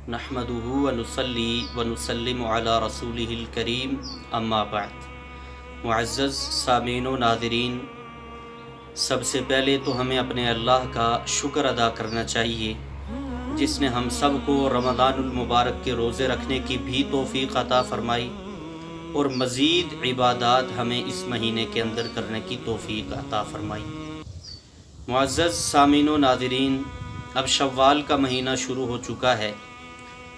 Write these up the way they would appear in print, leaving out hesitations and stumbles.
नहमदुहु व नुसल्ली व नुसल्लिमु अला रसूलिहिल करीम अम्मा बाद। मुअज़्ज़ज़ सामीन व नाज़रीन, सबसे पहले तो हमें अपने अल्लाह का शुक्र अदा करना चाहिए जिसने हम सब को रमज़ानुल मुबारक के रोज़े रखने की भी तौफ़ीक़ अता फ़रमाई और मज़ीद इबादात हमें इस महीने के अंदर करने की तौफ़ीक़ अता फ़रमाई। मुअज़्ज़ज़ सामीन व नाज़रीन, अब शव्वाल का महीना शुरू हो चुका है,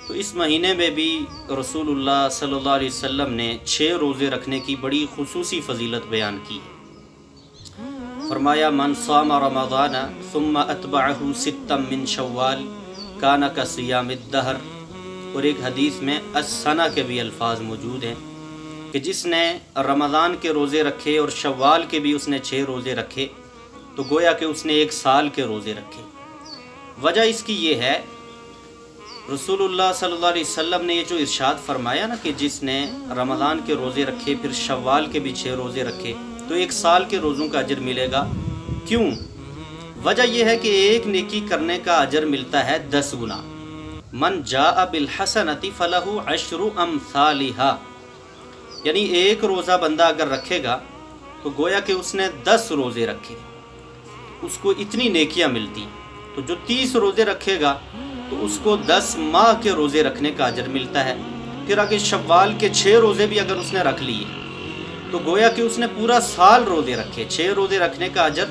तो इस महीने में भी रसूलुल्लाह सल्लल्लाहु अलैहि वसल्लम ने 6 रोज़े रखने की बड़ी खुसूसी फ़जीलत बयान की है। फरमाया, मन सामा रमज़ाना सुम्मा अतबअहु सित्तम मिन शव्वाल काना का सियामिद दहर। और एक हदीस में अस्सना के भी अल्फाज मौजूद हैं कि जिसने रमज़ान के रोज़े रखे और शव्वाल के भी उसने 6 रोज़े रखे तो गोया कि उसने 1 साल के रोज़े रखे। वजह इसकी ये है, रसूलुल्लाह सल्लल्लाहु अलैहि वसल्लम ने ये जो इरशाद फरमाया ना कि जिसने रमज़ान के रोज़े रखे फिर शव्वाल के भी 6 रोज़े रखे तो 1 साल के रोज़ों का अजर मिलेगा। क्यों? वजह यह है कि एक नेकी करने का अजर मिलता है 10 गुना। मन जाअ बिल हसनति फलहु अशरु अमसालिहा, यानी एक रोज़ा बंदा अगर रखेगा तो गोया कि उसने 10 रोज़े रखे, उसको इतनी नेकियां मिलती हैं। तो जो 30 रोज़े रखेगा तो उसको 10 माह के रोज़े रखने का अजर मिलता है। फिर आगे शव्वाल के 6 रोज़े भी अगर उसने रख लिए तो गोया कि उसने पूरा साल रोज़े रखे। 6 रोज़े रखने का अजर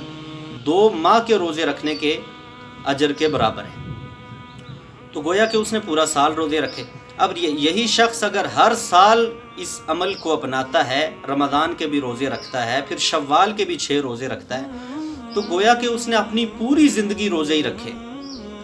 2 माह के रोज़े रखने के अजर के बराबर है। तो गोया कि उसने पूरा साल रोज़े रखे। अब यही शख्स अगर हर साल इस अमल को अपनाता है, रमज़ान के भी रोज़े रखता है, फिर शव्वाल के भी 6 रोज़े रखता है, तो गोया कि उसने अपनी पूरी ज़िंदगी रोज़े ही रखे।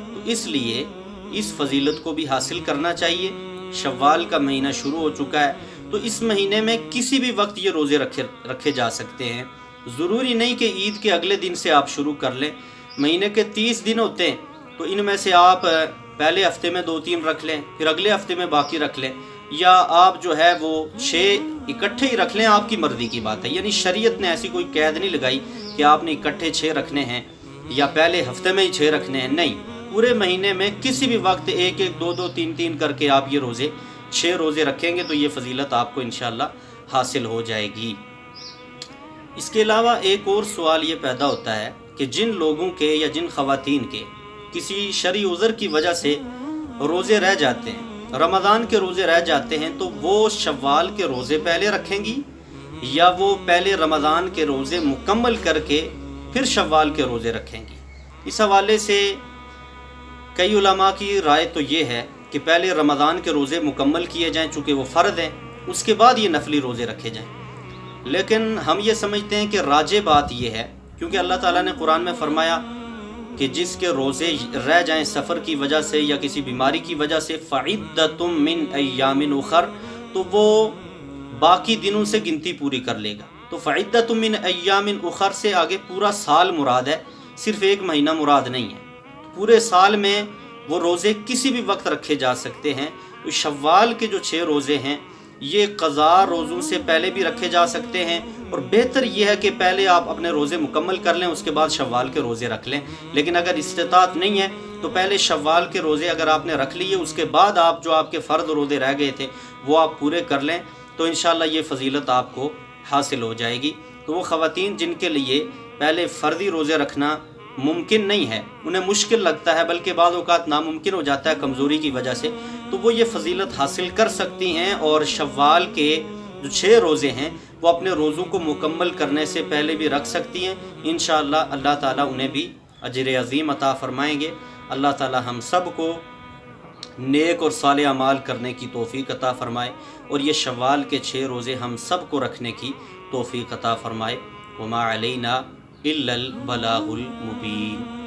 तो इसलिए इस फजीलत को भी हासिल करना चाहिए। शव्वाल का महीना शुरू हो चुका है तो इस महीने में किसी भी वक्त ये रोज़े रखे जा सकते हैं। ज़रूरी नहीं कि ईद के अगले दिन से आप शुरू कर लें। महीने के 30 दिन होते हैं तो इनमें से आप पहले हफ्ते में 2-3 रख लें, फिर अगले हफ्ते में बाकी रख लें, या आप जो है वो 6 इकट्ठे ही रख लें। आपकी मर्ज़ी की बात है, यानी शरीयत ने ऐसी कोई कैद नहीं लगाई कि आपने इकट्ठे 6 रखने हैं या पहले हफ्ते में ही 6 रखने हैं। नहीं, पूरे महीने में किसी भी वक्त 1-1, 2-2, 3-3 करके आप ये रोज़े 6 रोज़े रखेंगे तो ये फजीलत आपको इंशाअल्लाह हासिल हो जाएगी। इसके अलावा एक और सवाल ये पैदा होता है कि जिन लोगों के या जिन ख़वातीन के किसी शरई उज़र की वजह से रोज़े रह जाते हैं, रमज़ान के रोज़े रह जाते हैं, तो वो शव्वाल के रोज़े पहले रखेंगी या वो पहले रमज़ान के रोज़े मुकम्मल करके फिर शव्वाल के रोज़े रखेंगी। इस हवाले से कई उलमा की राय तो ये है कि पहले रमज़ान के रोज़े मुकम्मल किए जाएं, चूँकि वो फ़र्ज़ हैं, उसके बाद ये नफली रोज़े रखे जाएं। लेकिन हम ये समझते हैं कि राजे बात ये है, क्योंकि अल्लाह ताला ने कुरान में फ़रमाया कि जिसके रोज़े रह जाएं सफ़र की वजह से या किसी बीमारी की वजह से फ़इद्दतुम मिन अय्यामिन उख़र, तो वो बाकी दिनों से गिनती पूरी कर लेगा। तो फ़इद्दतुम मिन अय्यामिन उख़र से आगे पूरा साल मुराद है, सिर्फ़ 1 महीना मुराद नहीं है। पूरे साल में वो रोज़े किसी भी वक्त रखे जा सकते हैं। तो शव्वाल के जो 6 रोज़े हैं ये क़ज़ा रोज़ों से पहले भी रखे जा सकते हैं, और बेहतर ये है कि पहले आप अपने रोज़े मुकम्मल कर लें, उसके बाद शव्वाल के रोज़े रख लें। लेकिन अगर इस्तिताअत नहीं है तो पहले शव्वाल के रोज़े अगर आपने रख लिए, उसके बाद आप जो आपके फ़र्द रोज़े रह गए थे वो आप पूरे कर लें, तो इंशाअल्लाह ये फजीलत आपको हासिल हो जाएगी। तो वो ख़वातीन जिनके लिए पहले फ़र्दी रोज़े रखना मुमकिन नहीं है, उन्हें मुश्किल लगता है, बल्कि बाद औक़ात नामुमकिन हो जाता है कमज़ोरी की वजह से, तो वो ये फजीलत हासिल कर सकती हैं और शव्वाल के जो 6 रोज़े हैं वो अपने रोज़ों को मुकम्मल करने से पहले भी रख सकती हैं। इंशाअल्लाह अल्लाह ताला उन्हें भी अजर अज़ीम अता फ़रमाएँगे। अल्लाह ताला हम सब को नेक और साले अमाल करने की तौफ़ीक़ अता फ़रमाए और ये शव्वाल के 6 रोज़े हम सब को रखने की तौफ़ीक़ अता फ़रमाए। वमा अलैना इल्लल बलागुल मुबीन।